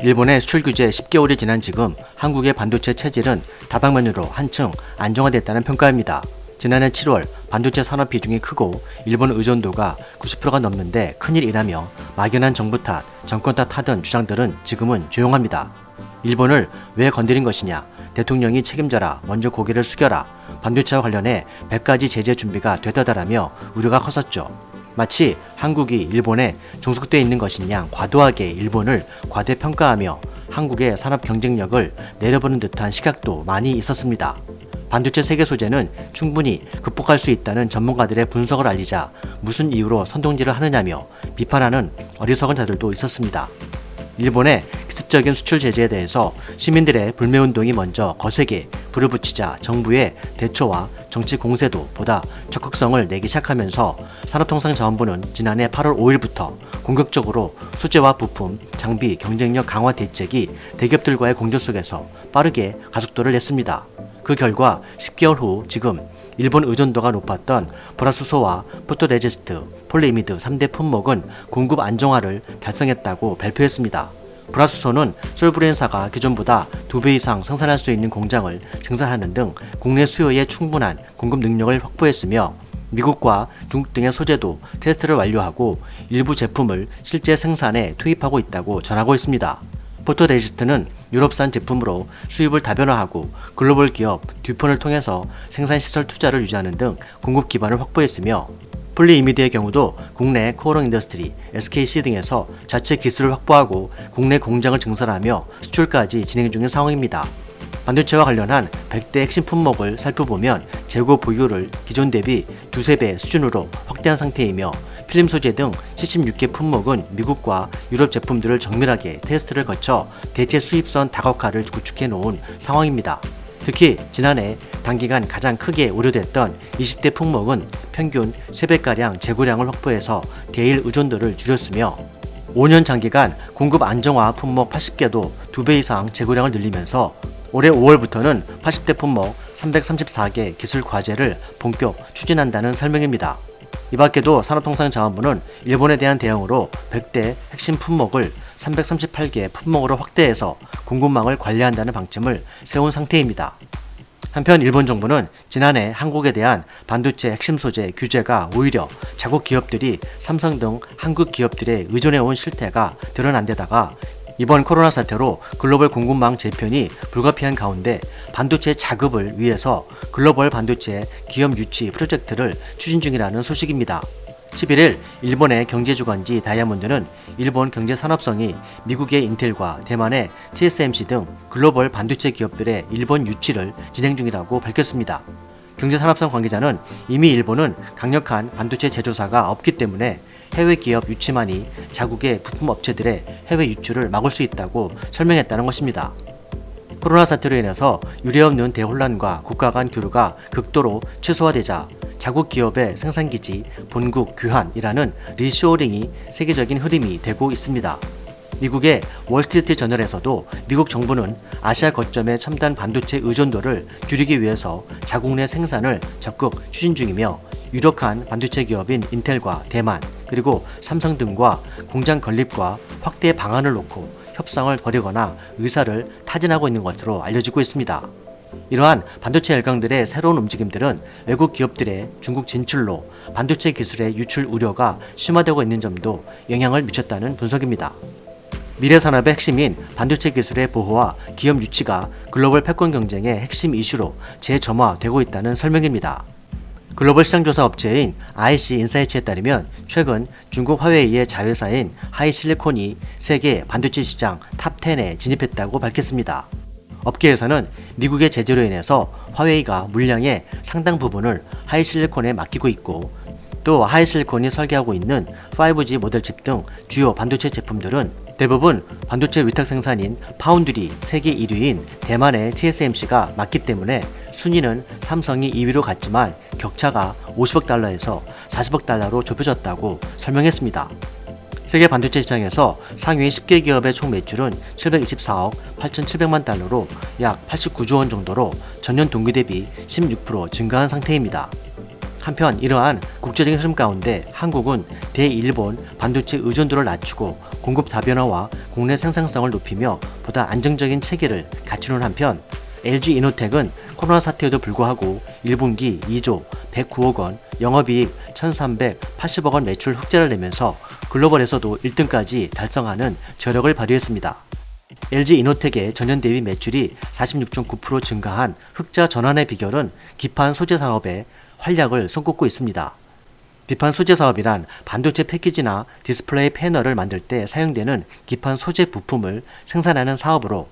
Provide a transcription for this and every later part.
일본의 수출 규제 10개월이 지난 지금 한국의 반도체 체질은 다방면으로 한층 안정화됐다는 평가입니다. 지난해 7월 반도체 산업 비중이 크고 일본 의존도가 90%가 넘는데 큰일이라며 막연한 정부 탓, 정권 탓 하던 주장들은 지금은 조용합니다. 일본을 왜 건드린 것이냐, 대통령이 책임져라, 먼저 고개를 숙여라, 반도체와 관련해 100가지 제재 준비가 되다라며 우려가 컸었죠. 마치 한국이 일본에 종속되어 있는 것인 양 과도하게 일본을 과대평가하며 한국의 산업 경쟁력을 내려보는 듯한 시각도 많이 있었습니다. 반도체 세계 소재는 충분히 극복할 수 있다는 전문가들의 분석을 알리자 무슨 이유로 선동질을 하느냐며 비판하는 어리석은 자들도 있었습니다. 일본의 기습적인 수출 제재에 대해서 시민들의 불매운동이 먼저 거세게 불을 붙이자 정부의 대처와 정치 공세도 보다 적극성을 내기 시작하면서 산업통상자원부는 지난해 8월 5일부터 공격적으로 소재와 부품, 장비 경쟁력 강화 대책이 대기업들과의 공조 속에서 빠르게 가속도를 냈습니다. 그 결과 10개월 후 지금 일본 의존도가 높았던 보라수소와 포토레지스트, 폴리이미드 3대 품목은 공급 안정화를 달성했다고 발표했습니다. 보라수소는 솔브렌사가 기존보다 2배 이상 생산할 수 있는 공장을 증설하는 등 국내 수요에 충분한 공급 능력을 확보했으며 미국과 중국 등의 소재도 테스트를 완료하고 일부 제품을 실제 생산에 투입하고 있다고 전하고 있습니다. 포토레지스트는 유럽산 제품으로 수입을 다변화하고 글로벌 기업 듀폰을 통해서 생산시설 투자를 유지하는 등 공급 기반을 확보했으며 폴리이미드의 경우도 국내 코오롱 인더스트리, SKC 등에서 자체 기술을 확보하고 국내 공장을 증설하며 수출까지 진행 중인 상황입니다. 반도체와 관련한 100대 핵심 품목을 살펴보면 재고 보유를 기존 대비 2~3배 수준으로 확대한 상태이며 필름 소재 등 76개 품목은 미국과 유럽 제품들을 정밀하게 테스트를 거쳐 대체 수입선 다각화를 구축해 놓은 상황입니다. 특히 지난해 단기간 가장 크게 우려됐던 20대 품목은 평균 3배가량 재고량을 확보해서 대일 의존도를 줄였으며 5년 장기간 공급 안정화 품목 80개도 2배 이상 재고량을 늘리면서 올해 5월부터는 80대 품목 334개 기술 과제를 본격 추진한다는 설명입니다. 이 밖에도 산업통상자원부는 일본에 대한 대응으로 100대 핵심 품목을 338개 품목으로 확대해서 공급망을 관리한다는 방침을 세운 상태입니다. 한편 일본 정부는 지난해 한국에 대한 반도체 핵심 소재 규제가 오히려 자국 기업들이 삼성 등 한국 기업들에 의존해온 실태가 드러난 데다가 이번 코로나 사태로 글로벌 공급망 재편이 불가피한 가운데 반도체 자급을 위해서 글로벌 반도체 기업 유치 프로젝트를 추진 중이라는 소식입니다. 11일 일본의 경제주간지 다이아몬드는 일본 경제산업성이 미국의 인텔과 대만의 TSMC 등 글로벌 반도체 기업들의 일본 유치를 진행 중이라고 밝혔습니다. 경제산업성 관계자는 이미 일본은 강력한 반도체 제조사가 없기 때문에 해외 기업 유치만이 자국의 부품 업체들의 해외 유출을 막을 수 있다고 설명했다는 것입니다. 코로나 사태로 인해서 유례없는 대혼란과 국가 간 교류가 극도로 최소화되자 자국 기업의 생산기지, 본국 귀환이라는 리쇼어링이 세계적인 흐름이 되고 있습니다. 미국의 월스트리트 저널에서도 미국 정부는 아시아 거점의 첨단 반도체 의존도를 줄이기 위해서 자국 내 생산을 적극 추진 중이며 유력한 반도체 기업인 인텔과 대만 그리고 삼성 등과 공장 건립과 확대 방안을 놓고 협상을 벌이거나 의사를 타진하고 있는 것으로 알려지고 있습니다. 이러한 반도체 열강들의 새로운 움직임들은 외국 기업들의 중국 진출로 반도체 기술의 유출 우려가 심화되고 있는 점도 영향을 미쳤다는 분석입니다. 미래 산업의 핵심인 반도체 기술의 보호와 기업 유치가 글로벌 패권 경쟁의 핵심 이슈로 재점화되고 있다는 설명입니다. 글로벌 시장조사 업체인 IC 인사이츠에 따르면 최근 중국 화웨이의 자회사인 하이실리콘이 세계 반도체 시장 탑10에 진입했다고 밝혔습니다. 업계에서는 미국의 제재로 인해서 화웨이가 물량의 상당 부분을 하이실리콘에 맡기고 있고 또 하이실리콘이 설계하고 있는 5G 모델칩 등 주요 반도체 제품들은 대부분 반도체 위탁 생산인 파운드리 세계 1위인 대만의 TSMC가 맡기 때문에 순위는 삼성이 2위로 갔지만 격차가 50억 달러에서 40억 달러로 좁혀졌다고 설명했습니다. 세계 반도체 시장에서 상위 10개 기업의 총 매출은 724억 8,700만 달러로 약 89조 원 정도로 전년 동기 대비 16% 증가한 상태입니다. 한편 이러한 국제적인 흐름 가운데 한국은 대일본 반도체 의존도를 낮추고 공급 다변화와 국내 생산성을 높이며 보다 안정적인 체계를 갖추는 한편 LG 이노텍은 코로나 사태에도 불구하고 1분기 2조 109억 원, 영업이익 1,380억 원 매출 흑자를 내면서 글로벌에서도 1등까지 달성하는 저력을 발휘했습니다. LG 이노텍의 전년 대비 매출이 46.9% 증가한 흑자 전환의 비결은 기판 소재 사업에 활약을 손꼽고 있습니다. 기판 소재 사업이란 반도체 패키지나 디스플레이 패널을 만들 때 사용되는 기판 소재 부품을 생산하는 사업으로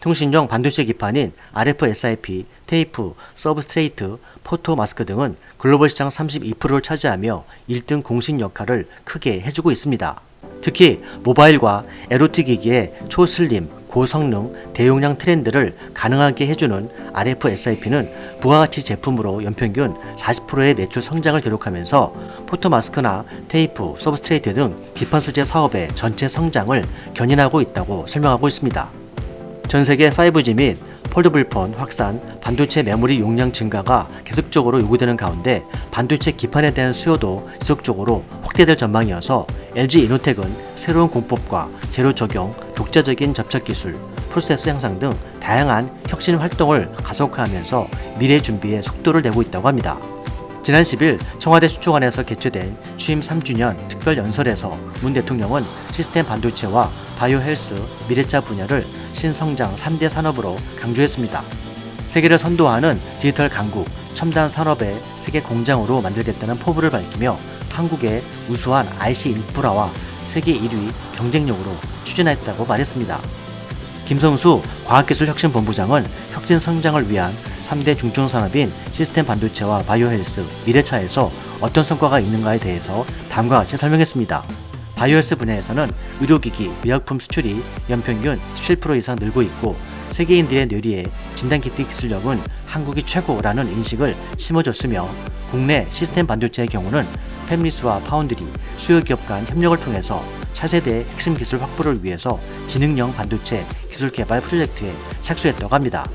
통신용 반도체 기판인 RF-SiP, 테이프, 서브스트레이트, 포토 마스크 등은 글로벌 시장 32%를 차지하며 1등 공신 역할을 크게 해주고 있습니다. 특히 모바일과 LOT 기기의 초슬림, 고성능, 대용량 트렌드를 가능하게 해주는 RF-SiP는 부가가치 제품으로 연평균 40%의 매출 성장을 기록하면서 포토마스크나 테이프, 서브스트레이트 등 기판 소재 사업의 전체 성장을 견인하고 있다고 설명하고 있습니다. 전세계 5G 및 폴더블폰 확산, 반도체 메모리 용량 증가가 계속적으로 요구되는 가운데 반도체 기판에 대한 수요도 지속적으로 확대될 전망이어서 LG 이노텍은 새로운 공법과 재료 적용, 독자적인 접착 기술, 프로세스 향상 등 다양한 혁신 활동을 가속화하면서 미래 준비에 속도를 내고 있다고 합니다. 지난 10일 청와대 수초관에서 개최된 취임 3주년 특별 연설에서 문 대통령은 시스템 반도체와 바이오 헬스, 미래차 분야를 신성장 3대 산업으로 강조했습니다. 세계를 선도하는 디지털 강국, 첨단 산업의 세계 공장으로 만들겠다는 포부를 밝히며 한국의 우수한 IC 인프라와 세계 1위 경쟁력으로 추진했다고 말했습니다. 김성수 과학기술혁신본부장은 혁신 성장을 위한 3대 중증 산업인 시스템 반도체와 바이오 헬스, 미래차에서 어떤 성과가 있는가에 대해서 다음과 같이 설명했습니다. 바이오 헬스 분야에서는 의료기기, 의약품 수출이 연평균 17% 이상 늘고 있고 세계인들의 뇌리에 진단키트 기술력은 한국이 최고라는 인식을 심어줬으며 국내 시스템 반도체의 경우는 팹리스와 파운드리, 수요기업 간 협력을 통해서 차세대 핵심 기술 확보를 위해서 지능형 반도체 기술 개발 프로젝트에 착수했다고 합니다.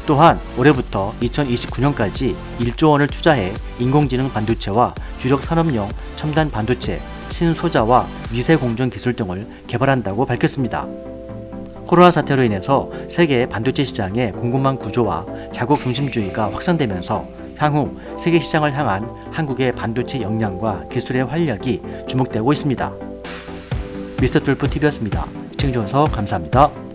또한 올해부터 2029년까지 1조 원을 투자해 인공지능 반도체와 주력 산업용 첨단 반도체, 신소자와 미세 공정 기술 등을 개발한다고 밝혔습니다. 코로나 사태로 인해서 세계 반도체 시장의 공급망 구조와 자국 중심주의가 확산되면서 향후 세계 시장을 향한 한국의 반도체 역량과 기술의 활력이 주목되고 있습니다. 미스터 툴프 TV였습니다. 시청해주셔서 감사합니다.